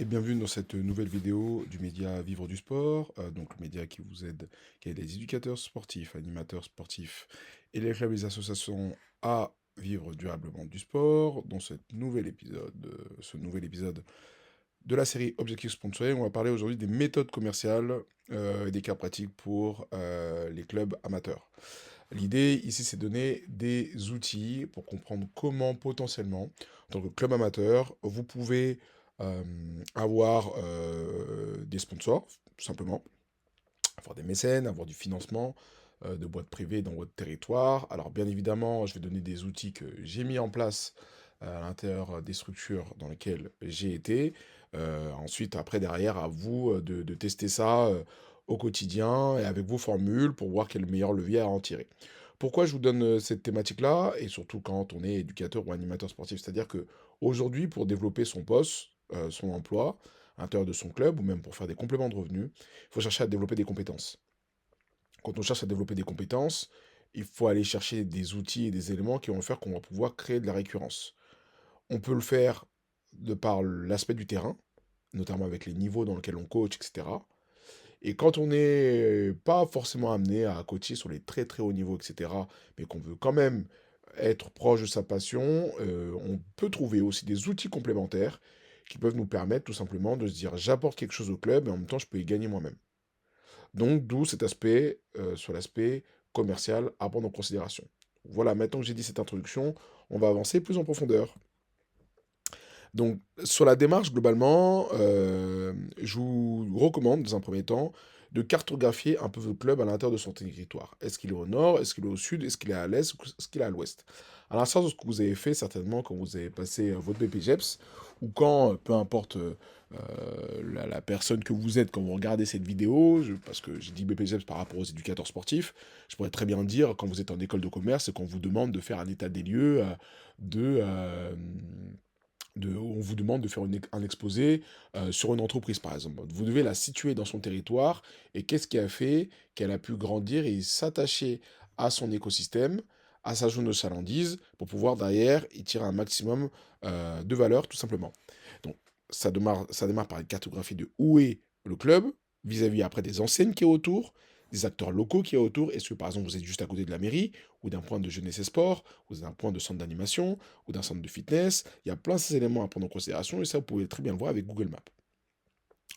Et bienvenue dans cette nouvelle vidéo du média Vivre du Sport, donc le média qui vous aide, qui aide les éducateurs sportifs, animateurs sportifs et les clubs et les associations à vivre durablement du sport. Dans ce nouvel épisode de la série Objectif Sponsoring, on va parler aujourd'hui des méthodes commerciales et des cas pratiques pour les clubs amateurs. L'idée ici, c'est de donner des outils pour comprendre comment potentiellement, en tant que club amateur, vous pouvez euh, avoir des sponsors, tout simplement, avoir des mécènes, avoir du financement de boîtes privées dans votre territoire. Alors bien évidemment, je vais donner des outils que j'ai mis en place à l'intérieur des structures dans lesquelles j'ai été. Ensuite, après, derrière, à vous de tester ça au quotidien et avec vos formules pour voir quel est le meilleur levier à en tirer. Pourquoi je vous donne cette thématique-là, et surtout quand on est éducateur ou animateur sportif? C'est-à-dire que aujourd'hui, pour développer son poste, son emploi, à l'intérieur de son club, ou même pour faire des compléments de revenus, il faut chercher à développer des compétences. Quand on cherche à développer des compétences, il faut aller chercher des outils et des éléments qui vont faire qu'on va pouvoir créer de la récurrence. On peut le faire de par l'aspect du terrain, notamment avec les niveaux dans lesquels on coach, etc. Et quand on n'est pas forcément amené à coacher sur les très très hauts niveaux, etc., mais qu'on veut quand même être proche de sa passion, on peut trouver aussi des outils complémentaires qui peuvent nous permettre tout simplement de se dire j'apporte quelque chose au club et en même temps je peux y gagner moi-même. Donc d'où cet aspect, sur l'aspect commercial à prendre en considération. Voilà, maintenant que j'ai dit cette introduction, on va avancer plus en profondeur. Donc, sur la démarche, globalement, je vous recommande, dans un premier temps, de cartographier un peu votre club à l'intérieur de son territoire. Est-ce qu'il est au nord? Est-ce qu'il est au sud? Est-ce qu'il est à l'est? Ou est-ce qu'il est à l'ouest? À l'instar de ce que vous avez fait certainement quand vous avez passé votre BPGEPS, ou quand, peu importe la personne que vous êtes quand vous regardez cette vidéo, parce que j'ai dit BPGEPS par rapport aux éducateurs sportifs, je pourrais très bien dire quand vous êtes en école de commerce et qu'on vous demande de faire un état des lieux de... on vous demande de faire un exposé sur une entreprise, par exemple. Vous devez la situer dans son territoire et qu'est-ce qui a fait qu'elle a pu grandir et s'attacher à son écosystème, à sa zone de chalandise, pour pouvoir derrière y tirer un maximum de valeur, tout simplement. Donc, ça démarre par une cartographie de où est le club, vis-à-vis après des enseignes qui est autour, des acteurs locaux qui est autour. Est-ce que par exemple vous êtes juste à côté de la mairie, ou d'un point de jeunesse et sport, ou d'un point de centre d'animation, ou d'un centre de fitness? Il y a plein de ces éléments à prendre en considération et ça vous pouvez très bien le voir avec Google Maps.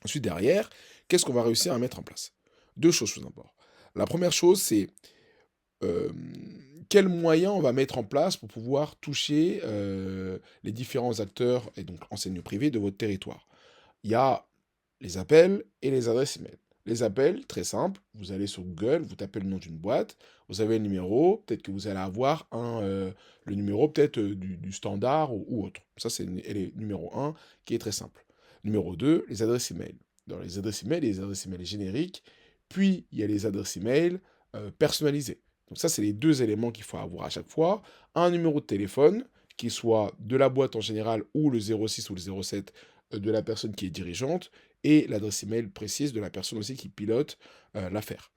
Ensuite derrière, qu'est-ce qu'on va réussir à mettre en place? Deux choses tout d'abord. La première chose c'est euh, quels moyens on va mettre en place pour pouvoir toucher les différents acteurs et donc enseignes privées de votre territoire. Il y a les appels et les adresses email. Les appels, très simple, vous allez sur Google, vous tapez le nom d'une boîte, vous avez le numéro, peut-être que vous allez avoir le numéro peut-être du standard ou autre. Ça, c'est le numéro un qui est très simple. Numéro 2, les adresses email. Dans les adresses email, il y a les adresses email génériques, puis il y a les adresses email personnalisées. Donc ça, c'est les deux éléments qu'il faut avoir à chaque fois. Un numéro de téléphone, qui soit de la boîte en général ou le 06 ou le 07 de la personne qui est dirigeante, et l'adresse email précise de la personne aussi qui pilote l'affaire.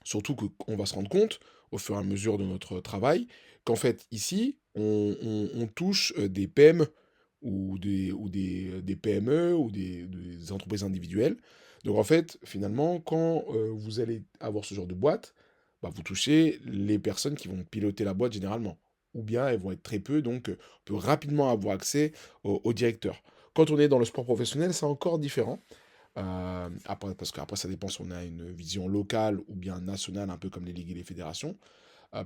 Surtout qu'on va se rendre compte, au fur et à mesure de notre travail, qu'en fait, ici, on touche des PM ou des PME ou des entreprises individuelles. Donc en fait, finalement, quand vous allez avoir ce genre de boîte, bah, vous touchez les personnes qui vont piloter la boîte généralement. Ou bien elles vont être très peu, donc on peut rapidement avoir accès au directeur. Quand on est dans le sport professionnel, c'est encore différent. Après, parce qu'après, ça dépend si on a une vision locale ou bien nationale, un peu comme les ligues et les fédérations.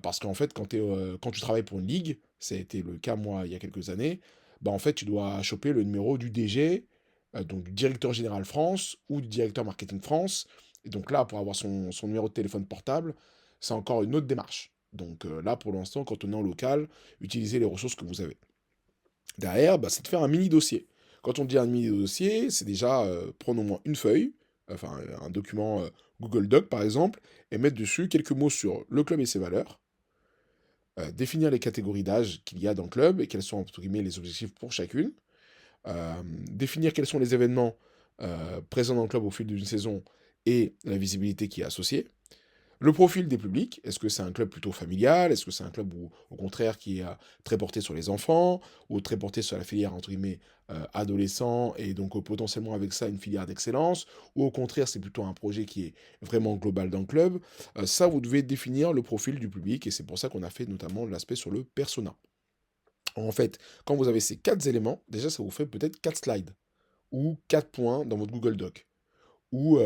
Parce qu'en fait, quand tu travailles pour une ligue, ça a été le cas moi il y a quelques années, bah en fait, tu dois choper le numéro du DG, donc du directeur général France ou du directeur marketing France. Et donc là, pour avoir son numéro de téléphone portable, c'est encore une autre démarche. Donc là, pour l'instant, quand on est en local, utilisez les ressources que vous avez. Derrière, bah, c'est de faire un mini dossier. Quand on dit un mini dossier, c'est déjà prendre au moins une feuille, enfin un document Google Doc par exemple, et mettre dessus quelques mots sur le club et ses valeurs, définir les catégories d'âge qu'il y a dans le club et quels sont entre guillemets les objectifs pour chacune, définir quels sont les événements présents dans le club au fil d'une saison et la visibilité qui est associée, Le profil des publics, est-ce que c'est un club plutôt familial? Est-ce que c'est un club où, au contraire, qui est très porté sur les enfants, ou très porté sur la filière, entre guillemets, adolescent, et donc potentiellement avec ça une filière d'excellence, ou au contraire, c'est plutôt un projet qui est vraiment global dans le club? Ça, vous devez définir le profil du public, et c'est pour ça qu'on a fait notamment l'aspect sur le persona. En fait, quand vous avez ces quatre éléments, déjà, ça vous fait peut-être quatre slides, ou quatre points dans votre Google Doc ou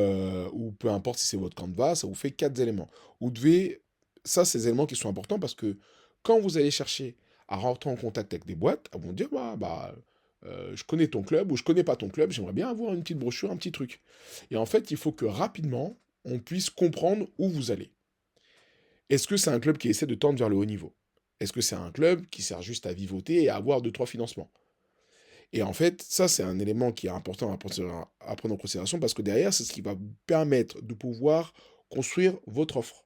peu importe si c'est votre Canva, ça vous fait quatre éléments. Vous devez, ça, ces éléments qui sont importants parce que quand vous allez chercher à rentrer en contact avec des boîtes, elles vont dire, je connais ton club ou je connais pas ton club, j'aimerais bien avoir une petite brochure, un petit truc. Et en fait, il faut que rapidement, on puisse comprendre où vous allez. Est-ce que c'est un club qui essaie de tendre vers le haut niveau? Est-ce que c'est un club qui sert juste à vivoter et à avoir deux, trois financements? Et en fait, ça, c'est un élément qui est important à prendre en considération parce que derrière, c'est ce qui va vous permettre de pouvoir construire votre offre.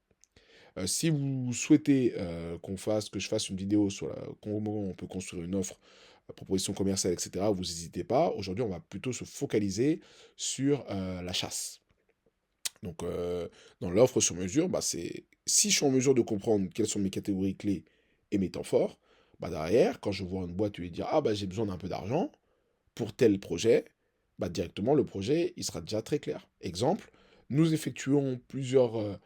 Si vous souhaitez que je fasse une vidéo sur comment on peut construire une offre, proposition commerciale, etc., vous n'hésitez pas. Aujourd'hui, on va plutôt se focaliser sur la chasse. Donc, dans l'offre sur mesure, c'est si je suis en mesure de comprendre quelles sont mes catégories clés et mes temps forts, derrière, quand je vois une boîte lui dire j'ai besoin d'un peu d'argent, pour tel projet, directement le projet, il sera déjà très clair. Exemple, nous effectuons plusieurs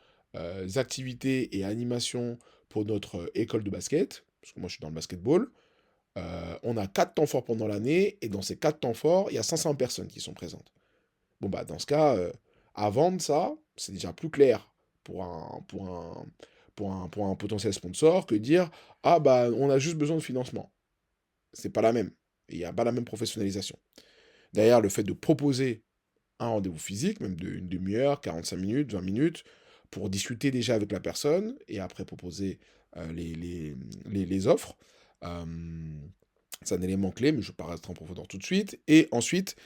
activités et animations pour notre école de basket, parce que moi je suis dans le basketball. On a 4 temps forts pendant l'année, et dans ces 4 temps forts, il y a 500 personnes qui sont présentes. Dans ce cas, à vendre ça, c'est déjà plus clair pour un potentiel sponsor que dire on a juste besoin de financement. C'est pas la même. Il n'y a pas la même professionnalisation. Derrière, le fait de proposer un rendez-vous physique, même d'une demi-heure, 45 minutes, 20 minutes, pour discuter déjà avec la personne et après proposer les offres. Euh, c'est un élément clé, mais je ne vais pas rentrer en profondeur tout de suite. Et ensuite,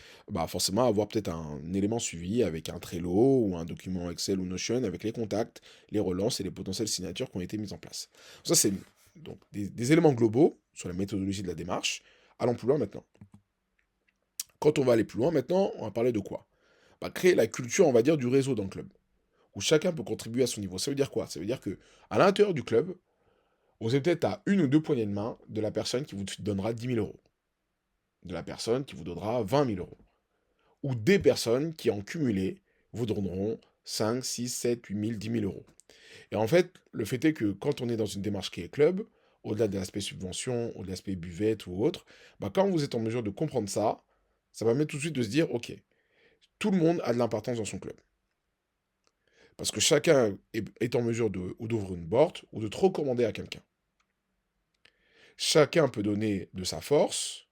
forcément, avoir peut-être un élément suivi avec un Trello ou un document Excel ou Notion avec les contacts, les relances et les potentielles signatures qui ont été mises en place. Ça, c'est donc des éléments globaux sur la méthodologie de la démarche. Allons plus loin maintenant. Quand on va aller plus loin maintenant, on va parler de quoi? Créer la culture, on va dire, du réseau dans le club, où chacun peut contribuer à son niveau. Ça veut dire quoi? Ça veut dire que à l'intérieur du club, vous êtes peut-être à une ou deux poignées de main de la personne qui vous donnera 10 000 euros, de la personne qui vous donnera 20 000 euros, ou des personnes qui, en cumulé, vous donneront 5, 6, 7, 8 000, 10 000 euros. Et en fait, le fait est que quand on est dans une démarche qui est club, au-delà de l'aspect subvention, au-delà de l'aspect buvette ou autre, quand vous êtes en mesure de comprendre ça, ça permet tout de suite de se dire, ok, tout le monde a de l'importance dans son club. Parce que chacun est en mesure ou d'ouvrir une porte ou de te recommander à quelqu'un. Chacun peut donner de sa force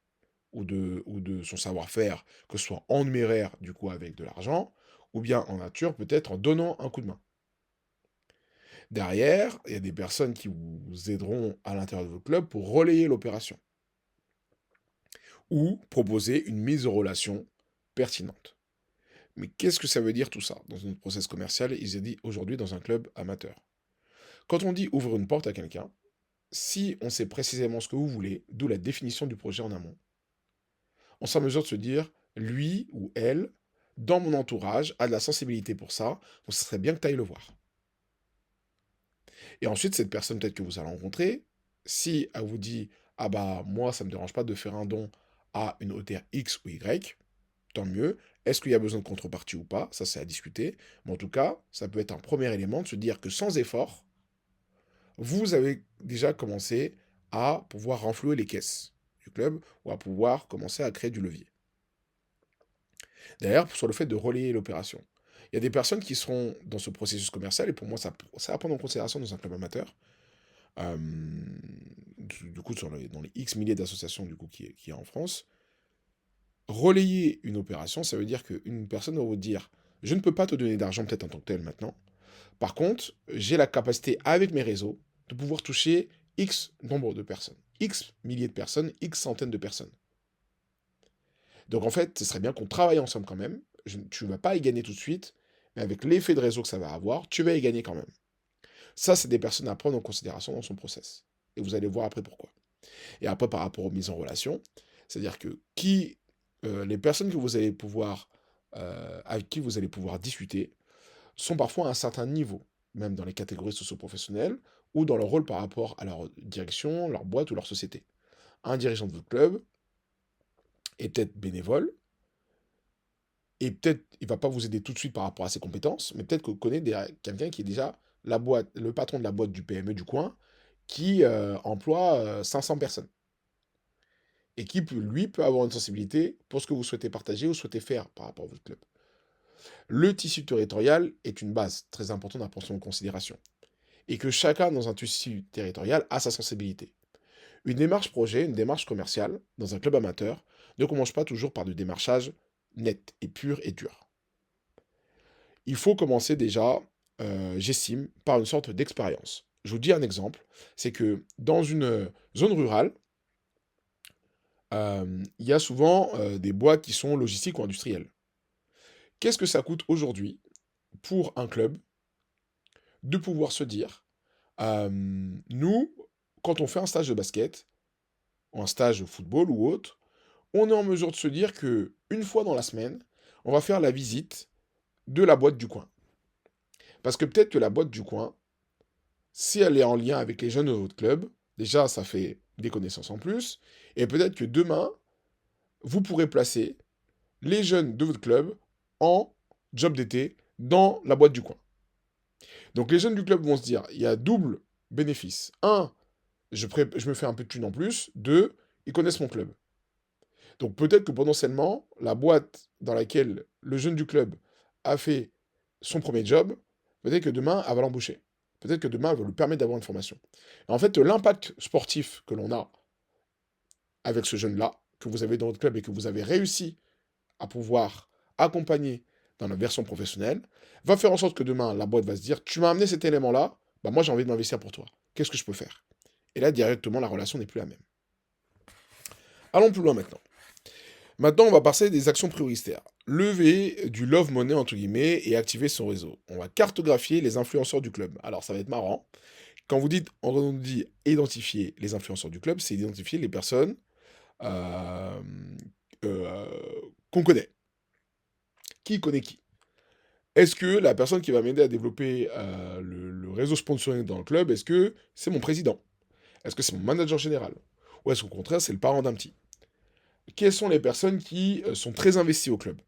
ou de son savoir-faire, que ce soit en numéraire, du coup avec de l'argent, ou bien en nature, peut-être en donnant un coup de main. Derrière, il y a des personnes qui vous aideront à l'intérieur de votre club pour relayer l'opération ou proposer une mise en relation pertinente. Mais qu'est-ce que ça veut dire tout ça dans une process commercial? Ils ont dit aujourd'hui dans un club amateur. Quand on dit ouvrir une porte à quelqu'un, si on sait précisément ce que vous voulez, d'où la définition du projet en amont, on sera en mesure de se dire, lui ou elle, dans mon entourage, a de la sensibilité pour ça, donc ce serait bien que tu ailles le voir. Et ensuite, cette personne peut-être que vous allez rencontrer, si elle vous dit, moi, ça ne me dérange pas de faire un don à une hauteur X ou Y, tant mieux. Est-ce qu'il y a besoin de contrepartie ou pas? Ça, c'est à discuter. Mais en tout cas, ça peut être un premier élément de se dire que sans effort, vous avez déjà commencé à pouvoir renflouer les caisses du club ou à pouvoir commencer à créer du levier. D'ailleurs, sur le fait de relayer l'opération, il y a des personnes qui seront dans ce processus commercial, et pour moi, ça à prendre en considération dans un club amateur. Euh, du coup, dans les X milliers d'associations qui y a en France, relayer une opération, ça veut dire qu'une personne va vous dire, je ne peux pas te donner d'argent peut-être en tant que tel maintenant. Par contre, j'ai la capacité avec mes réseaux de pouvoir toucher X nombre de personnes, X milliers de personnes, X centaines de personnes. Donc en fait, ce serait bien qu'on travaille ensemble quand même. Tu ne vas pas y gagner tout de suite, mais avec l'effet de réseau que ça va avoir, tu vas y gagner quand même. Ça, c'est des personnes à prendre en considération dans son process. Et vous allez voir après pourquoi. Et après, par rapport aux mises en relation, c'est-à-dire que les personnes que vous allez pouvoir, avec qui vous allez pouvoir discuter sont parfois à un certain niveau. même dans les catégories socio-professionnelles, ou dans leur rôle par rapport à leur direction, leur boîte ou leur société. Un dirigeant de votre club est peut-être bénévole, et peut-être il va pas vous aider tout de suite par rapport à ses compétences, mais peut-être que vous connaissez quelqu'un qui est déjà le patron de la boîte du PME du coin, qui emploie 500 personnes, et qui, lui, peut avoir une sensibilité pour ce que vous souhaitez partager ou souhaitez faire par rapport à votre club. Le tissu territorial est une base très importante à prendre en considération, et que chacun dans un tissu territorial a sa sensibilité. Une démarche projet, une démarche commerciale, dans un club amateur, ne commence pas toujours par du démarchage net et pur et dur. Il faut commencer déjà, j'estime, par une sorte d'expérience. Je vous dis un exemple, c'est que dans une zone rurale, il y a souvent des bois qui sont logistiques ou industriels. Qu'est-ce que ça coûte aujourd'hui pour un club de pouvoir se dire, nous, quand on fait un stage de basket, ou un stage de football ou autre, on est en mesure de se dire que une fois dans la semaine, on va faire la visite de la boîte du coin. Parce que peut-être que la boîte du coin, si elle est en lien avec les jeunes de votre club, déjà ça fait des connaissances en plus, et peut-être que demain, vous pourrez placer les jeunes de votre club en job d'été dans la boîte du coin. Donc les jeunes du club vont se dire, il y a double bénéfice. Un, je me fais un peu de thune en plus. Deux, ils connaissent mon club. Donc peut-être que potentiellement, la boîte dans laquelle le jeune du club a fait son premier job, peut-être que demain, elle va l'embaucher. Peut-être que demain, elle va lui permettre d'avoir une formation. Et en fait, l'impact sportif que l'on a avec ce jeune-là, que vous avez dans votre club et que vous avez réussi à pouvoir accompagner dans la version professionnelle, va faire en sorte que demain, la boîte va se dire, tu m'as amené cet élément-là, bah moi j'ai envie de m'investir pour toi. Qu'est-ce que je peux faire? Et là, directement, la relation n'est plus la même. Allons plus loin maintenant. Maintenant, on va passer des actions prioritaires. Lever du love money, entre guillemets, et activer son réseau. On va cartographier les influenceurs du club. Alors, ça va être marrant. Quand on dit identifier les influenceurs du club, c'est identifier les personnes euh, euh, qu'on connaît. Qui connaît qui? Est-ce que la personne qui va m'aider à développer le réseau sponsoring dans le club, est-ce que c'est mon président? Est-ce que c'est mon manager général? Ou est-ce qu'au contraire, c'est le parent d'un petit? Quelles sont les personnes qui sont très investies au club?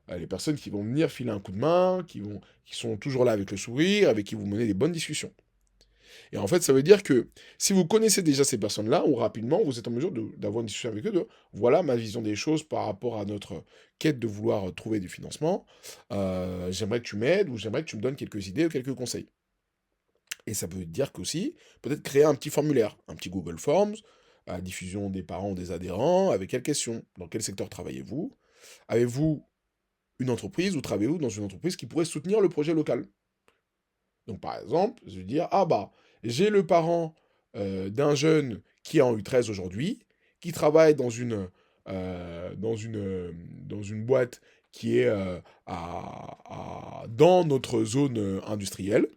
Les personnes qui vont venir filer un coup de main, qui sont toujours là avec le sourire, avec qui vous menez des bonnes discussions. Et en fait, ça veut dire que si vous connaissez déjà ces personnes-là, ou rapidement, vous êtes en mesure d'avoir une discussion avec eux, de voilà ma vision des choses par rapport à notre quête de vouloir trouver du financement. J'aimerais que tu m'aides, ou j'aimerais que tu me donnes quelques idées ou quelques conseils. Et ça veut dire qu'aussi, peut-être créer un petit formulaire, un petit Google Forms, à la diffusion des parents, des adhérents, avec quelles questions? Dans quel secteur travaillez-vous? Avez-vous une entreprise ou travaillez-vous dans une entreprise qui pourrait soutenir le projet local? Donc par exemple, je vais dire, ah bah, j'ai le parent d'un jeune qui est en U13 aujourd'hui, qui travaille dans une boîte qui est dans notre zone industrielle.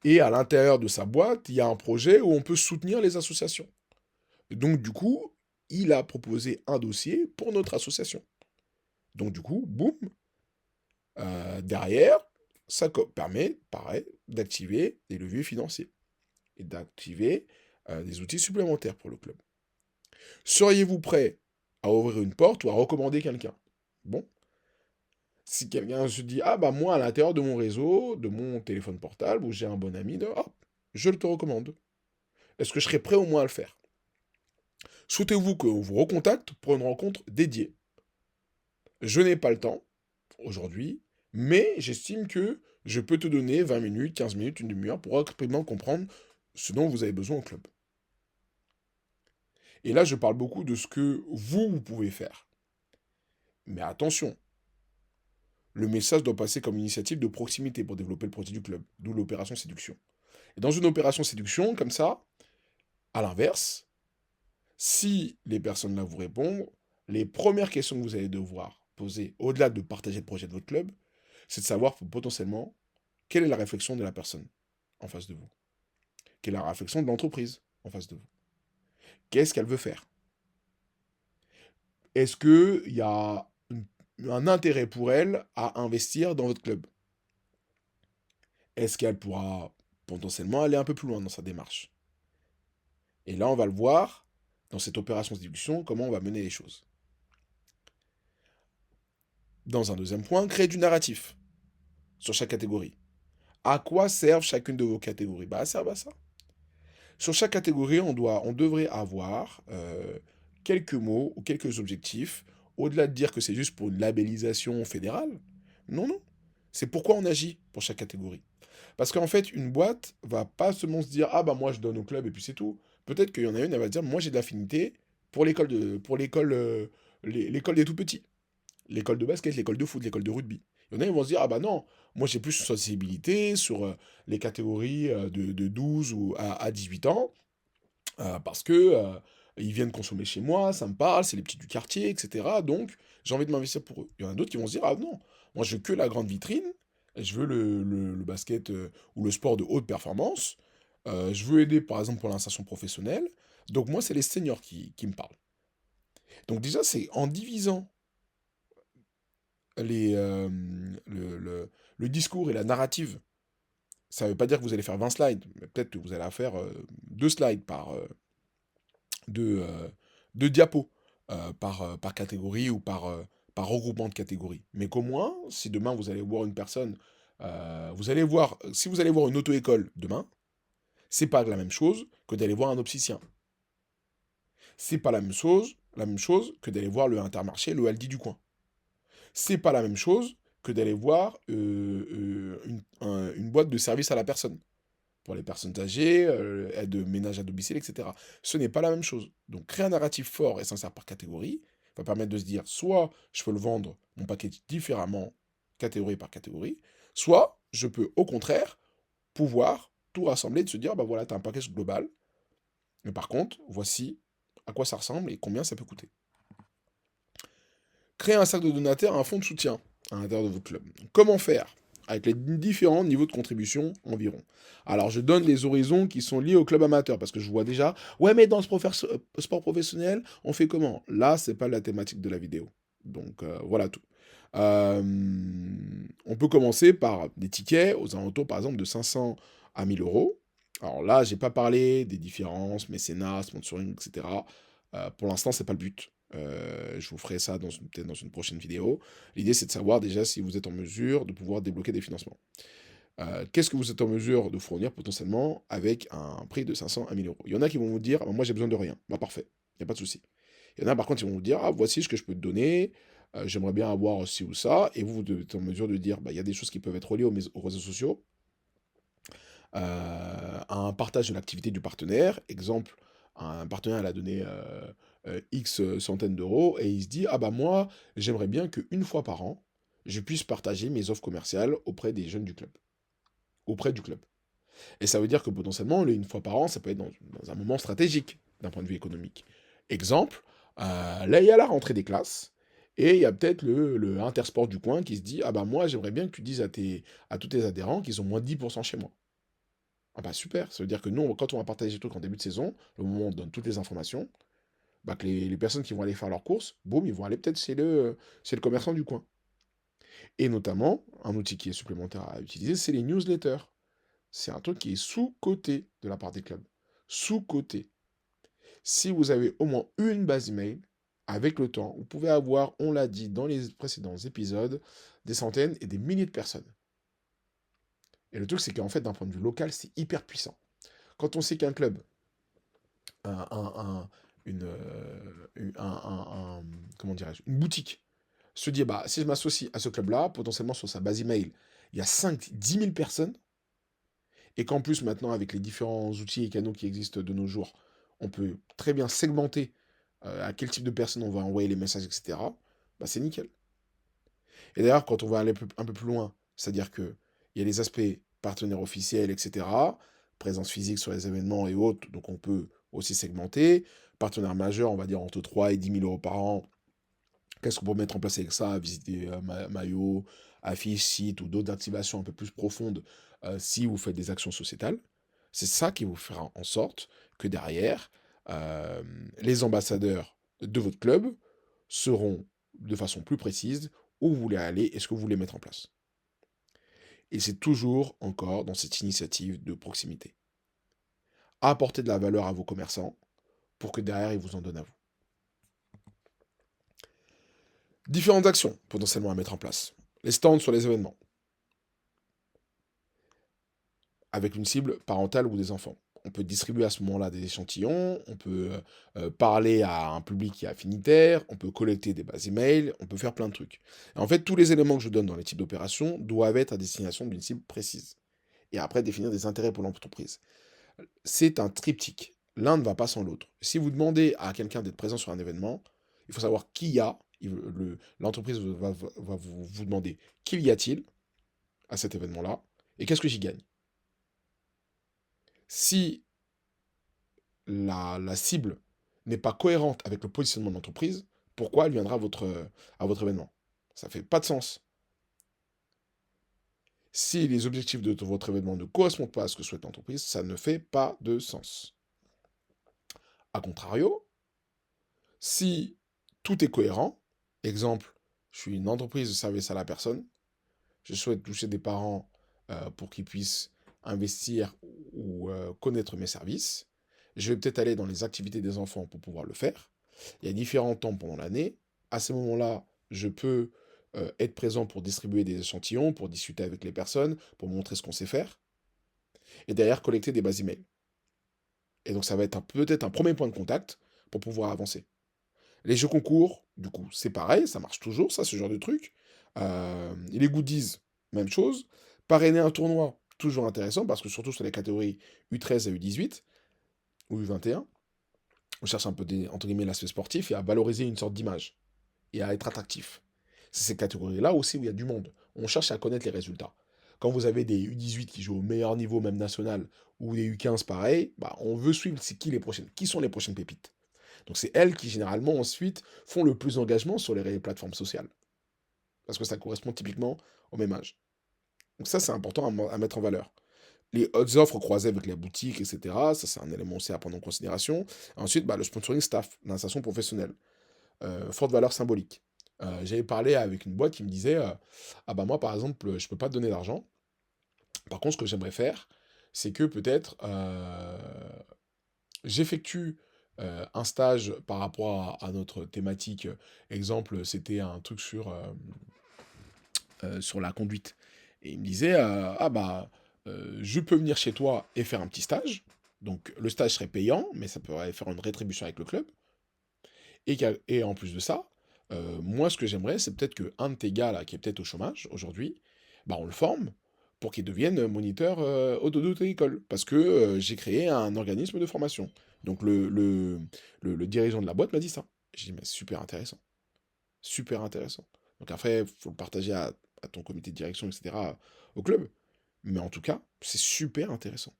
Et à l'intérieur de sa boîte, il y a un projet où on peut soutenir les associations. Et donc du coup, il a proposé un dossier pour notre association. Donc du coup, boum, derrière, ça permet, pareil, d'activer des leviers financiers et d'activer des outils supplémentaires pour le club. Seriez-vous prêt à ouvrir une porte ou à recommander quelqu'un? Bon, si quelqu'un se dit, ah bah moi à l'intérieur de mon réseau, de mon téléphone portable, où j'ai un bon ami, hop, je le te recommande. Est-ce que je serais prêt au moins à le faire? Souhaitez-vous qu'on vous recontacte pour une rencontre dédiée? Je n'ai pas le temps aujourd'hui, mais j'estime que je peux te donner 20 minutes, 15 minutes, une demi-heure pour rapidement comprendre ce dont vous avez besoin au club. Et là, je parle beaucoup de ce que vous pouvez faire. Mais attention, le message doit passer comme une initiative de proximité pour développer le projet du club, d'où l'opération séduction. Et dans une opération séduction, comme ça, à l'inverse, si les personnes là vous répondent, les premières questions que vous allez devoir poser, au-delà de partager le projet de votre club, c'est de savoir potentiellement quelle est la réflexion de la personne en face de vous. Quelle est la réflexion de l'entreprise en face de vous. Qu'est-ce qu'elle veut faire? Est-ce qu'il y a un intérêt pour elle à investir dans votre club? Est-ce qu'elle pourra potentiellement aller un peu plus loin dans sa démarche? Et là, on va le voir dans cette opération de séduction, comment on va mener les choses. Dans un deuxième point, créer du narratif sur chaque catégorie. À quoi servent chacune de vos catégories? Bah, elles servent à ça. Sur chaque catégorie, on devrait avoir quelques mots ou quelques objectifs, au-delà de dire que c'est juste pour une labellisation fédérale. Non, non. C'est pourquoi on agit pour chaque catégorie. Parce qu'en fait, une boîte va pas seulement se dire, ah bah moi je donne au club et puis c'est tout. Peut-être qu'il y en a une, elle va dire, moi j'ai de l'affinité pour l'école l'école des tout petits. L'école de basket, l'école de foot, l'école de rugby. Il y en a, ils vont se dire, ah bah non, moi j'ai plus une sensibilité sur les catégories de 12 ou à 18 ans, parce que ils viennent consommer chez moi, ça me parle, c'est les petits du quartier, etc. Donc j'ai envie de m'investir pour eux. Il y en a d'autres qui vont se dire, ah non, moi je veux que la grande vitrine, je veux le basket ou le sport de haute performance, je veux aider par exemple pour l'insertion professionnelle, donc moi c'est les seniors qui me parlent. Donc déjà c'est en divisant les, le discours et la narrative, ça ne veut pas dire que vous allez faire 20 slides, mais peut-être que vous allez faire 2 slides par deux, deux diapos par catégorie ou par regroupement de catégories. Mais qu'au moins, si demain vous allez voir une personne, vous allez voir, si vous allez voir une auto-école demain, c'est pas la même chose que d'aller voir un opticien. C'est pas la même chose que d'aller voir le Intermarché, le Aldi du coin. C'est pas la même chose que d'aller voir une boîte de service à la personne. Pour les personnes âgées, aide de ménage à domicile, etc. Ce n'est pas la même chose. Donc créer un narratif fort et sincère par catégorie va permettre de se dire, soit je peux le vendre, mon paquet différemment, catégorie par catégorie, soit je peux au contraire pouvoir tout rassembler, de se dire, bah voilà, tu as un package global, mais par contre, voici à quoi ça ressemble et combien ça peut coûter. Créer un cercle de donateurs, un fonds de soutien à l'intérieur de votre club. Comment faire? Avec les différents niveaux de contribution environ. Alors, je donne les horizons qui sont liés au club amateur, parce que je vois déjà, ouais, mais dans ce sport professionnel, on fait comment? Là, c'est pas la thématique de la vidéo. Donc, voilà tout. Euh, on peut commencer par des tickets aux alentours, par exemple, de 500 à 1000 euros. Alors là, j'ai pas parlé des différences, mécénat, sponsoring, etc. Pour l'instant, c'est pas le but. Je vous ferai ça peut-être dans une prochaine vidéo. L'idée, c'est de savoir déjà si vous êtes en mesure de pouvoir débloquer des financements. Qu'est-ce que vous êtes en mesure de fournir potentiellement avec un prix de 500 à 1000 euros? Il y en a qui vont vous dire, ah, moi j'ai besoin de rien. Bah parfait, il n'y a pas de souci. Il y en a par contre qui vont vous dire, ah voici ce que je peux te donner, j'aimerais bien avoir ci ou ça, et vous êtes en mesure de dire, bah il y a des choses qui peuvent être reliées aux réseaux sociaux, à un partage de l'activité du partenaire. Exemple, un partenaire elle a donné X centaines d'euros et il se dit, ah bah moi, j'aimerais bien qu'une fois par an, je puisse partager mes offres commerciales auprès des jeunes du club. Auprès du club. Et ça veut dire que potentiellement, une fois par an, ça peut être dans un moment stratégique d'un point de vue économique. Exemple, là, il y a la rentrée des classes. Et il y a peut-être le intersport du coin qui se dit, ah bah moi, j'aimerais bien que tu dises à tous tes adhérents qu'ils ont moins de 10% chez moi. Ah bah super, ça veut dire que nous, quand on va partager le truc en début de saison, le moment où on donne toutes les informations, bah que les personnes qui vont aller faire leurs courses, boum, ils vont aller peut-être chez le commerçant du coin. Et notamment, un outil qui est supplémentaire à utiliser, c'est les newsletters. C'est un truc qui est sous-coté de la part des clubs. Sous-coté. Si vous avez au moins une base email, avec le temps, vous pouvez avoir, on l'a dit dans les précédents épisodes, des centaines et des milliers de personnes. Et le truc, c'est qu'en fait, d'un point de vue local, c'est hyper puissant. Quand on sait qu'un club, un, un- un- une, comment dirais-je, une boutique, se dit, bah, si je m'associe à ce club-là, potentiellement sur sa base email, il y a 5, 10 000 personnes, et qu'en plus, maintenant, avec les différents outils et canaux qui existent de nos jours, on peut très bien segmenter à quel type de personnes on va envoyer les messages, etc., bah, c'est nickel. Et d'ailleurs, quand on va aller un peu plus loin, c'est-à-dire qu'il y a les aspects partenaires officiels, etc., présence physique sur les événements et autres, donc on peut aussi segmenter. Partenaire majeur, on va dire entre 3 et 10 000 euros par an. Qu'est-ce qu'on peut mettre en place avec ça? Visiter maillot, affiches, sites ou d'autres activations un peu plus profondes si vous faites des actions sociétales. C'est ça qui vous fera en sorte que derrière, euh, les ambassadeurs de votre club seront de façon plus précise où vous voulez aller et ce que vous voulez mettre en place. Et c'est toujours encore dans cette initiative de proximité. Apportez de la valeur à vos commerçants pour que derrière, ils vous en donnent à vous. Différentes actions potentiellement à mettre en place. Les stands sur les événements, avec une cible parentale ou des enfants. On peut distribuer à ce moment-là des échantillons, on peut parler à un public qui est affinitaire, on peut collecter des bases email, on peut faire plein de trucs. Et en fait, tous les éléments que je donne dans les types d'opérations doivent être à destination d'une cible précise. Et après, définir des intérêts pour l'entreprise. C'est un triptyque. L'un ne va pas sans l'autre. Si vous demandez à quelqu'un d'être présent sur un événement, il faut savoir qui y a. L'entreprise va vous demander qui y a-t-il à cet événement-là et qu'est-ce que j'y gagne. Si la cible n'est pas cohérente avec le positionnement de l'entreprise, pourquoi elle viendra à votre événement? Ça ne fait pas de sens. Si les objectifs de votre événement ne correspondent pas à ce que souhaite l'entreprise, ça ne fait pas de sens. A contrario, si tout est cohérent, exemple, je suis une entreprise de service à la personne, je souhaite toucher des parents pour qu'ils puissent investir ou connaître mes services, je vais peut-être aller dans les activités des enfants pour pouvoir le faire. Il y a différents temps pendant l'année. À ces moments-là, je peux être présent pour distribuer des échantillons, pour discuter avec les personnes, pour montrer ce qu'on sait faire, et derrière collecter des bases email. Et donc ça va être peut-être un premier point de contact pour pouvoir avancer. Les jeux concours, du coup, c'est pareil, ça marche toujours, ça, ce genre de truc. Les goodies, même chose. Parrainer un tournoi, toujours intéressant, parce que surtout sur les catégories U13 à U18, ou U21, on cherche un peu, entre guillemets, l'aspect sportif et à valoriser une sorte d'image, et à être attractif. C'est ces catégories-là aussi où il y a du monde. On cherche à connaître les résultats. Quand vous avez des U18 qui jouent au meilleur niveau, même national, ou des U15 pareil, bah, on veut suivre c'est qui sont les prochaines pépites. Donc c'est elles qui généralement ensuite font le plus d'engagement sur les plateformes sociales. Parce que ça correspond typiquement au même âge. Donc ça c'est important à mettre en valeur. Les autres offres croisées avec les boutiques, etc. Ça c'est un élément aussi à prendre en considération. Ensuite, bah, le sponsoring staff, l'insertion professionnelle. Forte valeur symbolique. J'avais parlé avec une boîte qui me disait ah bah moi par exemple je peux pas te donner d'argent. Par contre ce que j'aimerais faire c'est que peut-être j'effectue un stage par rapport à notre thématique. Exemple, c'était un truc sur la conduite. Et il me disait, ah bah, je peux venir chez toi et faire un petit stage. Donc le stage serait payant, mais ça pourrait faire une rétribution avec le club. Et en plus de ça, moi ce que j'aimerais, c'est peut-être qu'un de tes gars là, qui est peut-être au chômage aujourd'hui, bah on le forme pour qu'il devienne moniteur auto-école. Parce que j'ai créé un organisme de formation. Donc le dirigeant de la boîte m'a dit ça. J'ai dit, mais super intéressant. Super intéressant. Donc après, il faut le partager à ton comité de direction, etc., au club. Mais en tout cas, c'est super intéressant.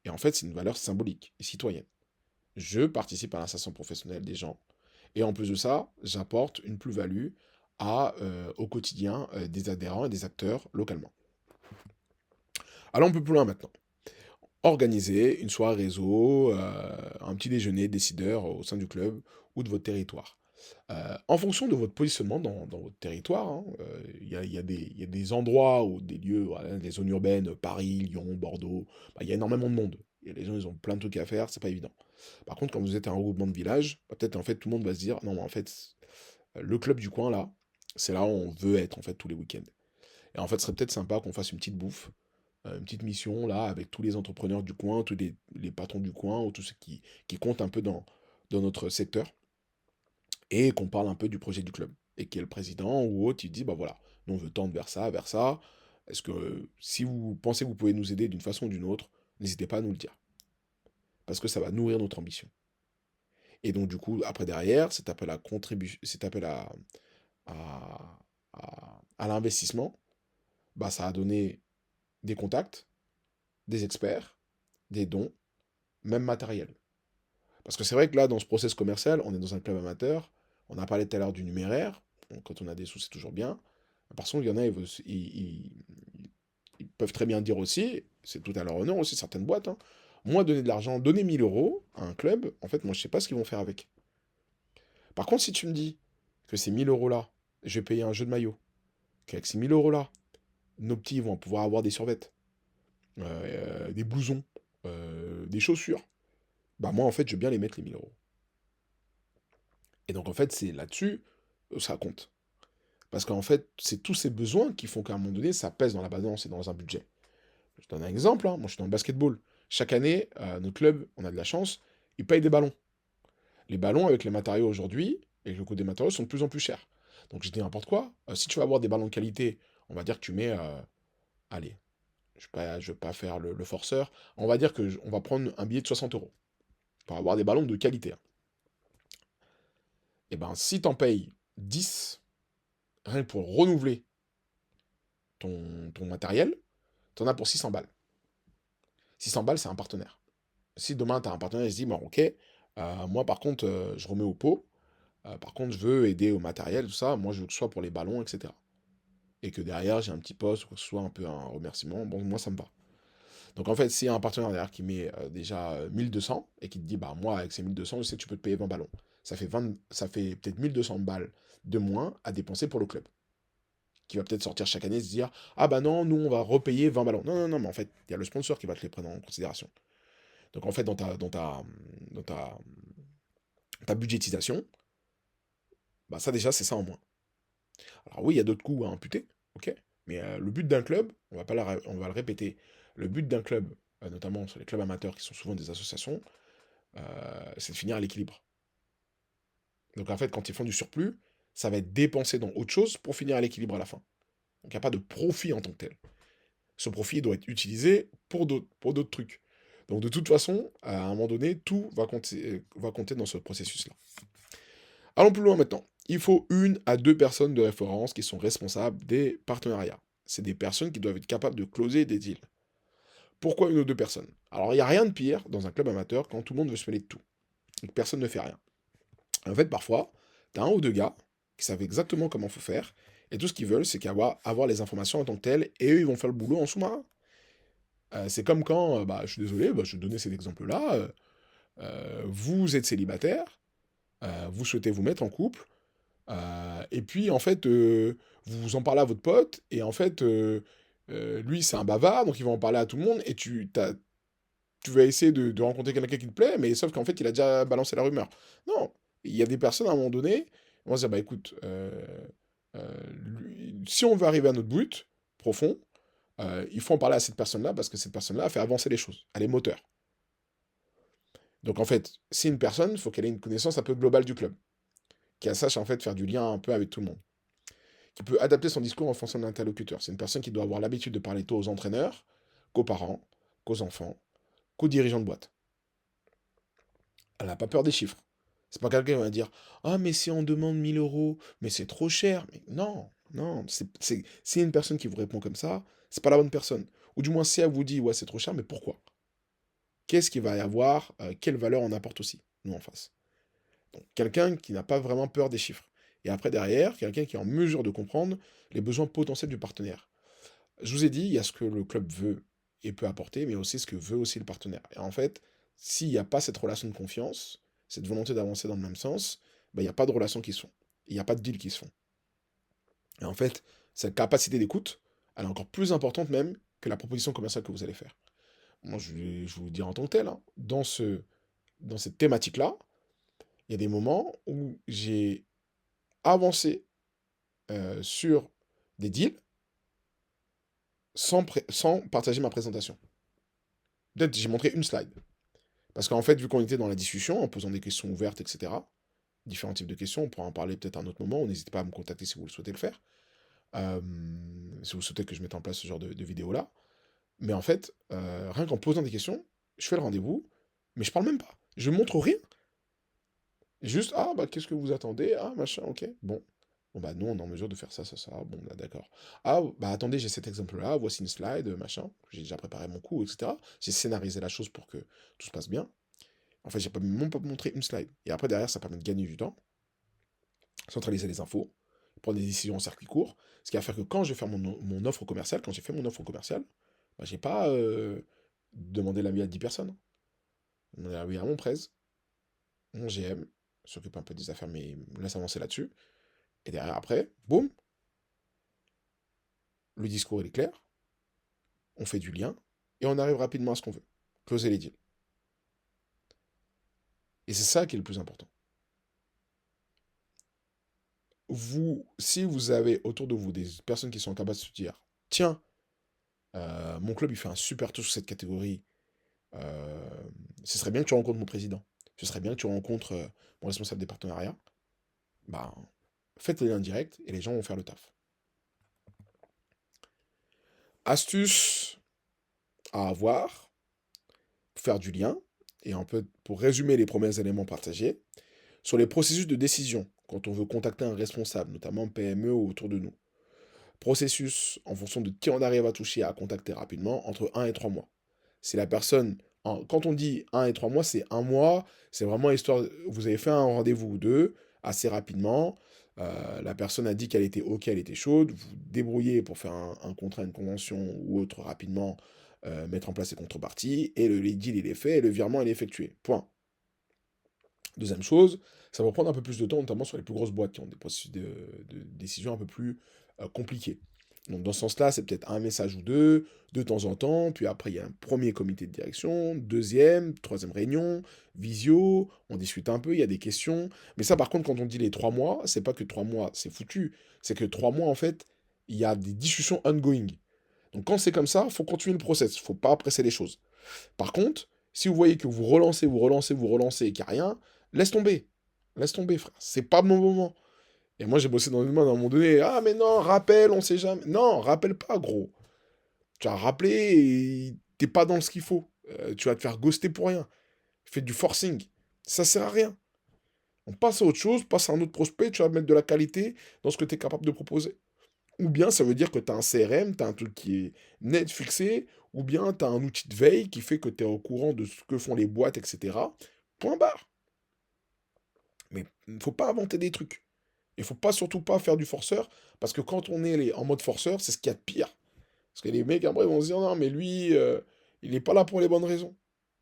Et en fait, c'est une valeur symbolique et citoyenne. Je participe à l'insertion professionnelle des gens. Et en plus de ça, j'apporte une plus-value au quotidien des adhérents et des acteurs localement. Allons un peu plus loin maintenant. Organiser une soirée réseau, un petit déjeuner décideur au sein du club ou de votre territoire. En fonction de votre positionnement dans votre territoire, hein, il y a des endroits ou des lieux, voilà, des zones urbaines, Paris, Lyon, Bordeaux, bah, il y a énormément de monde. Et les gens, ils ont plein de trucs à faire, c'est pas évident. Par contre, quand vous êtes un regroupement de village, bah, peut-être en fait tout le monde va se dire, non, mais en fait, le club du coin là, c'est là où on veut être en fait tous les week-ends. Et en fait, ce serait peut-être sympa qu'on fasse une petite bouffe, une petite mission là, avec tous les entrepreneurs du coin, tous les patrons du coin, ou tous ceux qui comptent un peu dans notre secteur et qu'on parle un peu du projet du club. Et qui est le président ou autre, il dit, bah voilà, nous on veut tendre vers ça. Est-ce que si vous pensez que vous pouvez nous aider d'une façon ou d'une autre, n'hésitez pas à nous le dire. Parce que ça va nourrir notre ambition. Et donc du coup, après derrière, cet appel à contribution, cet appel à l'investissement, bah ça a donné des contacts, des experts, des dons, même matériel. Parce que c'est vrai que là, dans ce process commercial, on est dans un club amateur, on a parlé tout à l'heure du numéraire, donc quand on a des sous, c'est toujours bien. Par contre, il y en a, ils peuvent très bien dire aussi, c'est tout à leur honneur aussi, certaines boîtes, hein, moi, donner de l'argent, donner 1000 euros à un club, en fait, moi, je sais pas ce qu'ils vont faire avec. Par contre, si tu me dis que ces 1000 euros-là, je vais payer un jeu de maillot, qu'avec ces 1000 euros-là, Nos petits vont pouvoir avoir des survêtements, des blousons, des chaussures. Bah moi, en fait, je veux bien les mettre, les 1000 euros. Et donc, en fait, c'est là-dessus, ça compte. Parce qu'en fait, c'est tous ces besoins qui font qu'à un moment donné, ça pèse dans la balance et dans un budget. Je donne un exemple, hein. Moi, je suis dans le basketball. Chaque année, notre club, on a de la chance, ils payent des ballons. Les ballons, avec les matériaux aujourd'hui, et le coût des matériaux, sont de plus en plus chers. Donc, je dis n'importe quoi. Si tu vas avoir des ballons de qualité, on va dire que tu mets, allez, je vais pas faire le forceur. On va dire que on va prendre un billet de 60 euros pour avoir des ballons de qualité, hein. Et ben, si t'en payes 10, rien que pour renouveler ton matériel, t'en as pour 600 balles. 600 balles, c'est un partenaire. Si demain, tu as un partenaire qui se dit, bon, ok, moi, par contre, je remets au pot. Par contre, je veux aider au matériel, tout ça. Moi, je veux que ce soit pour les ballons, etc. Et que derrière, j'ai un petit poste, ou que ce soit un peu un remerciement. Bon, moi, ça me va. Donc, en fait, s'il y a un partenaire derrière qui met déjà 1200 et qui te dit, bah, moi, avec ces 1200, je sais que tu peux te payer 20 ballons. Ça fait peut-être 1200 balles de moins à dépenser pour le club. Qui va peut-être sortir chaque année et se dire, ah bah non, nous, on va repayer 20 ballons. Non, non, non, mais en fait, il y a le sponsor qui va te les prendre en considération. Donc, en fait, dans ta budgétisation, bah ça déjà, c'est ça en moins. Alors oui, il y a d'autres coûts à imputer, ok? Mais le but d'un club, on va le répéter, le but d'un club, notamment sur les clubs amateurs qui sont souvent des associations, c'est de finir à l'équilibre. Donc en fait, quand ils font du surplus, ça va être dépensé dans autre chose pour finir à l'équilibre à la fin. Donc il n'y a pas de profit en tant que tel. Ce profit doit être utilisé pour d'autres trucs. Donc de toute façon, à un moment donné, tout va compter dans ce processus-là. Allons plus loin maintenant. Il faut 1 à 2 personnes de référence qui sont responsables des partenariats. C'est des personnes qui doivent être capables de closer des deals. Pourquoi 1 ou 2 personnes? Alors, il n'y a rien de pire dans un club amateur quand tout le monde veut se mêler de tout et que personne ne fait rien. En fait, parfois, tu as 1 ou 2 gars qui savent exactement comment il faut faire et tout ce qu'ils veulent, c'est avoir les informations en tant que telles et eux, ils vont faire le boulot en sous-marin. C'est comme quand, bah, je suis désolé, bah, je vais donner cet exemple-là. Vous êtes célibataire, vous souhaitez vous mettre en couple. Et puis, en fait, vous en parlez à votre pote, et en fait, lui, c'est un bavard, donc il va en parler à tout le monde, et tu vas essayer de rencontrer quelqu'un qui te plaît, mais sauf qu'en fait, il a déjà balancé la rumeur. Non, il y a des personnes, à un moment donné, ils vont se dire, bah écoute, si on veut arriver à notre but profond, il faut en parler à cette personne-là, parce que cette personne-là a fait avancer les choses. Elle est moteur. Donc en fait, c'est une personne, il faut qu'elle ait une connaissance un peu globale du club, qu'elle sache en fait faire du lien un peu avec tout le monde, qui peut adapter son discours en fonction de l'interlocuteur. C'est une personne qui doit avoir l'habitude de parler tant aux entraîneurs, qu'aux parents, qu'aux enfants, qu'aux dirigeants de boîte. Elle n'a pas peur des chiffres. C'est pas quelqu'un qui va dire ah, mais si on demande 1000 euros, mais c'est trop cher. Mais non, non, c'est une personne qui vous répond comme ça, c'est pas la bonne personne. Ou du moins, si elle vous dit ouais, c'est trop cher, mais pourquoi? Qu'est-ce qu'il va y avoir? Quelle valeur on apporte aussi, nous en face? Donc, quelqu'un qui n'a pas vraiment peur des chiffres. Et après, derrière, quelqu'un qui est en mesure de comprendre les besoins potentiels du partenaire. Je vous ai dit, il y a ce que le club veut et peut apporter, mais aussi ce que veut aussi le partenaire. Et en fait, s'il n'y a pas cette relation de confiance, cette volonté d'avancer dans le même sens, ben, il n'y a pas de relation qui se font. Il n'y a pas de deal qui se font. Et en fait, cette capacité d'écoute, elle est encore plus importante même que la proposition commerciale que vous allez faire. Moi, je vais vous dire en tant que tel, hein, dans cette thématique-là, il y a des moments où j'ai avancé sur des deals sans partager ma présentation. Peut-être j'ai montré une slide. Parce qu'en fait, vu qu'on était dans la discussion, en posant des questions ouvertes, etc., différents types de questions, on pourra en parler peut-être à un autre moment, n'hésitez pas à me contacter si vous le souhaitez le faire, euh, si vous souhaitez que je mette en place ce genre de vidéo-là. Mais en fait, rien qu'en posant des questions, je fais le rendez-vous, mais je parle même pas. Je montre rien. Juste, ah, bah, qu'est-ce que vous attendez? Ah, machin, ok, bon. Bon, bah, nous, on est en mesure de faire ça, ça, ça. Bon, bah, d'accord. Ah, bah, attendez, j'ai cet exemple-là, voici une slide, machin. J'ai déjà préparé mon coup, etc. J'ai scénarisé la chose pour que tout se passe bien. En fait, j'ai pas même pas montré une slide. Et après, derrière, ça permet de gagner du temps, centraliser les infos, prendre des décisions en circuit court. Ce qui va faire que quand je vais faire mon offre commerciale, quand j'ai fait mon offre commerciale, bah, j'ai pas demandé l'avis à 10 personnes. J'ai demandé l'avis à mon prez, mon GM, s'occupe un peu des affaires, mais me laisse avancer là-dessus. Et derrière, après, boum, le discours il est clair, on fait du lien, et on arrive rapidement à ce qu'on veut. Closer les deals. Et c'est ça qui est le plus important. Si vous avez autour de vous des personnes qui sont capables de se dire, tiens, mon club il fait un super tour sur cette catégorie, euh, ce serait bien que tu rencontres mon président, ce serait bien que tu rencontres mon responsable des partenariats, bah, faites les liens directs et les gens vont faire le taf. Astuce à avoir, pour faire du lien, et un peu pour résumer les premiers éléments partagés, sur les processus de décision, quand on veut contacter un responsable, notamment PME ou autour de nous. Processus, en fonction de qui on arrive à toucher, à contacter rapidement, entre 1 et 3 mois. Si la personne, quand on dit 1 et 3 mois, c'est 1 mois, c'est vraiment histoire, vous avez fait un rendez-vous ou deux, assez rapidement, la personne a dit qu'elle était OK, elle était chaude, vous débrouillez pour faire un contrat, une convention ou autre rapidement, mettre en place les contreparties, et le deal il est fait, et le virement il est effectué. Point. Deuxième chose, ça va prendre un peu plus de temps, notamment sur les plus grosses boîtes qui ont des processus de décision un peu plus compliqués. Donc dans ce sens-là, c'est peut-être un message ou deux, de temps en temps, puis après il y a un premier comité de direction, deuxième, troisième réunion, visio, on discute un peu, il y a des questions. Mais ça par contre, quand on dit les 3 mois, c'est pas que 3 mois, c'est foutu. C'est que 3 mois, en fait, il y a des discussions ongoing. Donc quand c'est comme ça, il faut continuer le process, il ne faut pas presser les choses. Par contre, si vous voyez que vous relancez, vous relancez, vous relancez et qu'il n'y a rien, laisse tomber. Laisse tomber, frère. C'est pas mon moment. Et moi, j'ai bossé dans une mode à un moment donné. Ah, mais non, rappelle, on sait jamais. Non, rappelle pas, gros. Tu as rappelé et t'es pas dans ce qu'il faut. Tu vas te faire ghoster pour rien. Fais du forcing. Ça sert à rien. On passe à autre chose, passe à un autre prospect, tu vas mettre de la qualité dans ce que tu es capable de proposer. Ou bien ça veut dire que tu as un CRM, tu as un truc qui est net fixé, ou bien tu as un outil de veille qui fait que tu es au courant de ce que font les boîtes, etc. Point barre. Mais il ne faut pas inventer des trucs. Il ne faut pas surtout pas faire du forceur, parce que quand on est en mode forceur, c'est ce qu'il y a de pire. Parce que les mecs, après, vont se dire, non, mais lui, il n'est pas là pour les bonnes raisons.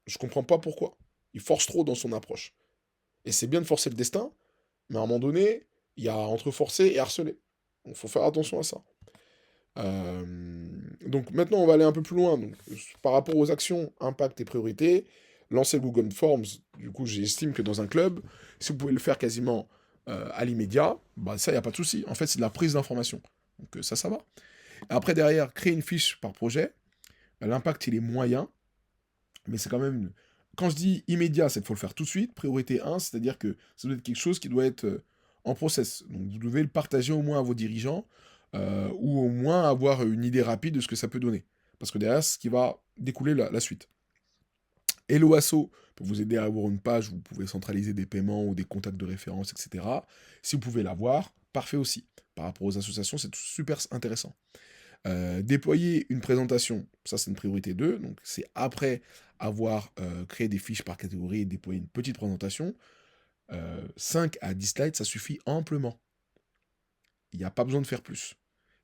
Je comprends pas pourquoi. Il force trop dans son approche. Et c'est bien de forcer le destin, mais à un moment donné, il y a entre forcer et harceler. Il faut faire attention à ça. Euh, donc maintenant, on va aller un peu plus loin. Donc, par rapport aux actions, impact et priorité, lancer Google Forms, du coup, j'estime que dans un club, si vous pouvez le faire quasiment à l'immédiat, bah, ça, il n'y a pas de souci. En fait, c'est de la prise d'information. Donc ça va. Après, derrière, créer une fiche par projet. L'impact, il est moyen, mais c'est quand même... Quand je dis immédiat, c'est qu'il faut le faire tout de suite. Priorité 1, c'est-à-dire que ça doit être quelque chose qui doit être en process. Donc vous devez le partager au moins à vos dirigeants, ou au moins avoir une idée rapide de ce que ça peut donner. Parce que derrière, c'est ce qui va découler la suite. Hello Asso peut vous aider à avoir une page où vous pouvez centraliser des paiements ou des contacts de référence, etc. Si vous pouvez l'avoir, parfait aussi. Par rapport aux associations, c'est super intéressant. Déployer une présentation, ça c'est une priorité 2, donc c'est après avoir créé des fiches par catégorie et déployer une petite présentation. 5 à 10 slides, ça suffit amplement. Il n'y a pas besoin de faire plus.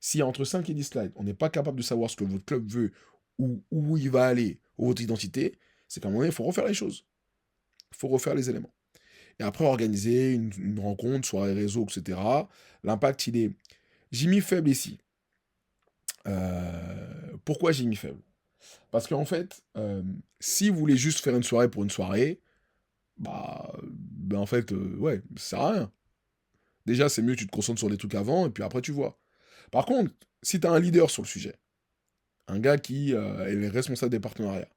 Si entre 5 et 10 slides, on n'est pas capable de savoir ce que votre club veut, ou où il va aller, ou votre identité, c'est qu'à un moment donné, il faut refaire les choses. Il faut refaire les éléments. Et après, organiser une rencontre, sur les réseaux, etc. L'impact, il est... J'ai mis faible ici. Pourquoi j'ai mis faible? Parce qu'en fait, si vous voulez juste faire une soirée pour une soirée, bah en fait, ouais, ça sert à rien. Déjà, c'est mieux que tu te concentres sur les trucs avant, et puis après, tu vois. Par contre, si tu as un leader sur le sujet, un gars qui est le responsable des partenariats,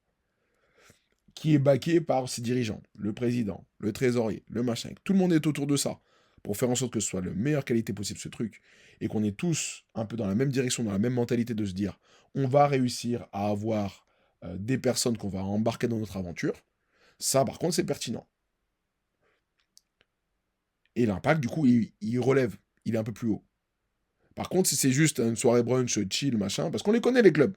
qui est backé par ses dirigeants, le président, le trésorier, le machin, que tout le monde est autour de ça, pour faire en sorte que ce soit la meilleure qualité possible ce truc, et qu'on est tous un peu dans la même direction, dans la même mentalité de se dire, on va réussir à avoir des personnes qu'on va embarquer dans notre aventure, ça par contre c'est pertinent. Et l'impact du coup il relève, il est un peu plus haut. Par contre si c'est juste une soirée brunch, chill, machin, parce qu'on les connaît les clubs,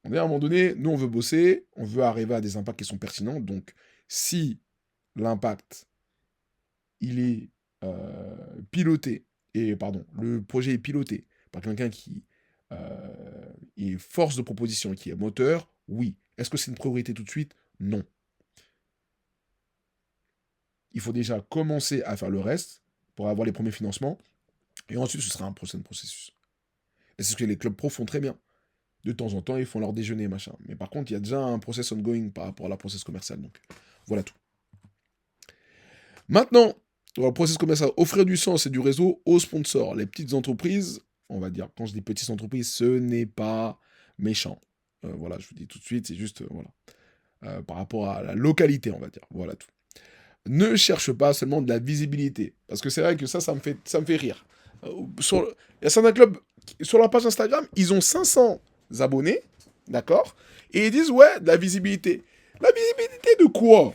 on est à un moment donné, nous on veut bosser, on veut arriver à des impacts qui sont pertinents, donc si l'impact il est piloté, et pardon, le projet est piloté par quelqu'un qui est force de proposition, qui est moteur, oui. Est-ce que c'est une priorité tout de suite? Non. Il faut déjà commencer à faire le reste pour avoir les premiers financements, et ensuite ce sera un prochain processus. Et c'est ce que les clubs pro font très bien. De temps en temps, ils font leur déjeuner, machin. Mais par contre, il y a déjà un process ongoing par rapport à la process commerciale. Donc, voilà tout. Maintenant, dans le process commercial, offrir du sens et du réseau aux sponsors. Les petites entreprises, on va dire, quand je dis petites entreprises, ce n'est pas méchant. Voilà, je vous dis tout de suite, c'est juste, voilà. Par rapport à la localité, on va dire. Voilà tout. Ne cherche pas seulement de la visibilité. Parce que c'est vrai que ça me fait rire. Il y a certains clubs, sur leur page Instagram, ils ont 500 abonnés, d'accord. Et ils disent, ouais, de la visibilité. La visibilité de quoi?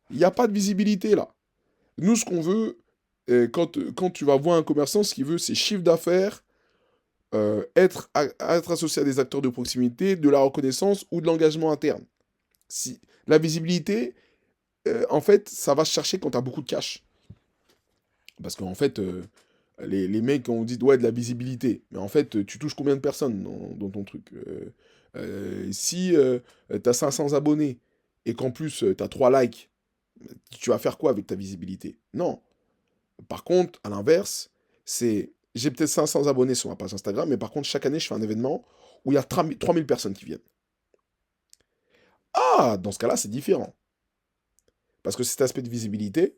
Il n'y a pas de visibilité là. Nous, ce qu'on veut, quand tu vas voir un commerçant, ce qu'il veut, c'est chiffre d'affaires, être associé à des acteurs de proximité, de la reconnaissance ou de l'engagement interne. Si, la visibilité, en fait, ça va se chercher quand tu as beaucoup de cash. Parce qu'en fait, les mecs ont dit, ouais, de la visibilité. Mais en fait, tu touches combien de personnes dans ton truc? Si tu as 500 abonnés et qu'en plus, tu as 3 likes, tu vas faire quoi avec ta visibilité? Non. Par contre, à l'inverse, c'est... J'ai peut-être 500 abonnés sur ma page Instagram, mais par contre, chaque année, je fais un événement où il y a 3000 personnes qui viennent. Ah, dans ce cas-là, c'est différent. Parce que cet aspect de visibilité,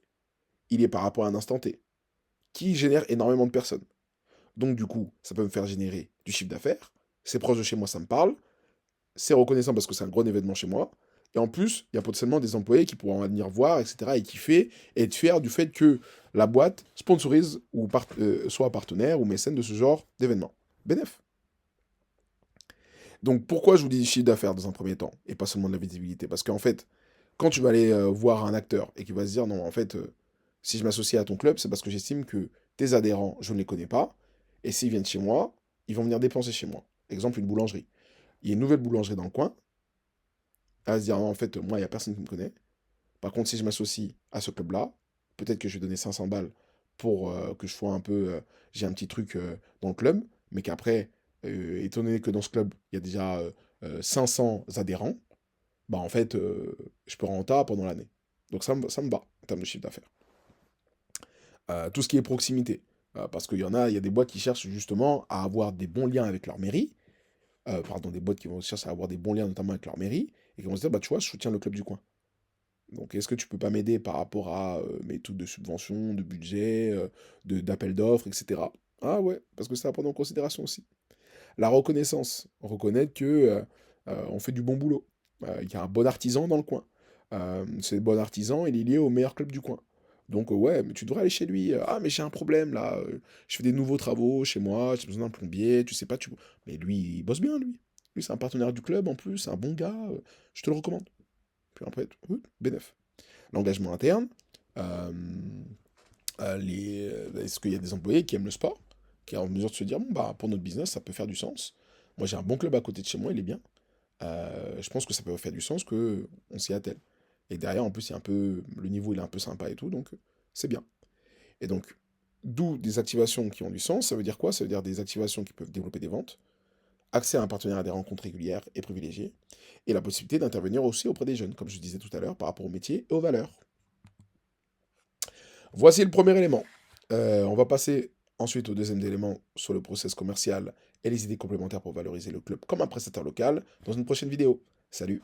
il est par rapport à un instant T, qui génère énormément de personnes. Donc du coup, ça peut me faire générer du chiffre d'affaires, c'est proche de chez moi, ça me parle, c'est reconnaissant parce que c'est un gros événement chez moi, et en plus, il y a potentiellement des employés qui pourront venir voir, etc., et kiffer, et être fiers du fait que la boîte sponsorise ou soit partenaire ou mécène de ce genre d'événement. Bénef. Donc pourquoi je vous dis chiffre d'affaires dans un premier temps, et pas seulement de la visibilité? Parce qu'en fait, quand tu vas aller voir un acteur et qu'il va se dire, non, en fait, si je m'associe à ton club, c'est parce que j'estime que tes adhérents, je ne les connais pas, et s'ils viennent chez moi, ils vont venir dépenser chez moi. Exemple, une boulangerie. Il y a une nouvelle boulangerie dans le coin, elle va se dire, non, en fait, moi, il n'y a personne qui me connaît. Par contre, si je m'associe à ce club-là, peut-être que je vais donner 500 balles pour que je sois un peu... j'ai un petit truc dans le club, mais qu'après, étant donné que dans ce club, il y a déjà 500 adhérents, bah en fait, je peux rentrer pendant l'année. Donc ça me va en termes de chiffre d'affaires. Tout ce qui est proximité. Parce qu'il il y a des boîtes qui cherchent justement à avoir des bons liens avec leur mairie. Pardon, des boîtes qui vont chercher à avoir des bons liens notamment avec leur mairie. Et qui vont se dire, bah tu vois, je soutiens le club du coin. Donc est-ce que tu peux pas m'aider par rapport à mes trucs de subvention, de budget, d'appel d'offres, etc. Ah ouais, parce que c'est à prendre en considération aussi. La reconnaissance. Reconnaître que on fait du bon boulot. Il y a un bon artisan dans le coin. Ce bon artisan, il est lié au meilleur club du coin. Donc ouais, mais tu devrais aller chez lui. Ah, mais j'ai un problème là. Je fais des nouveaux travaux chez moi. J'ai besoin d'un plombier. Tu sais pas, tu... Mais lui, il bosse bien, lui. Lui, c'est un partenaire du club en plus. C'est un bon gars. Je te le recommande. Puis après, oui, bénef. L'engagement interne. Euh, Est-ce qu'il y a des employés qui aiment le sport, qui sont en mesure de se dire, bon, bah, pour notre business, ça peut faire du sens. Moi, j'ai un bon club à côté de chez moi, il est bien. Je pense que ça peut faire du sens que on s'y attelle. Et derrière, en plus, il y a un peu, le niveau il est un peu sympa et tout, donc c'est bien. Et donc, d'où des activations qui ont du sens, ça veut dire quoi? Ça veut dire des activations qui peuvent développer des ventes, accès à un partenaire à des rencontres régulières et privilégiées, et la possibilité d'intervenir aussi auprès des jeunes, comme je disais tout à l'heure, par rapport au métier et aux valeurs. Voici le premier élément. On va passer ensuite au deuxième élément sur le process commercial et les idées complémentaires pour valoriser le club comme un prestataire local dans une prochaine vidéo. Salut!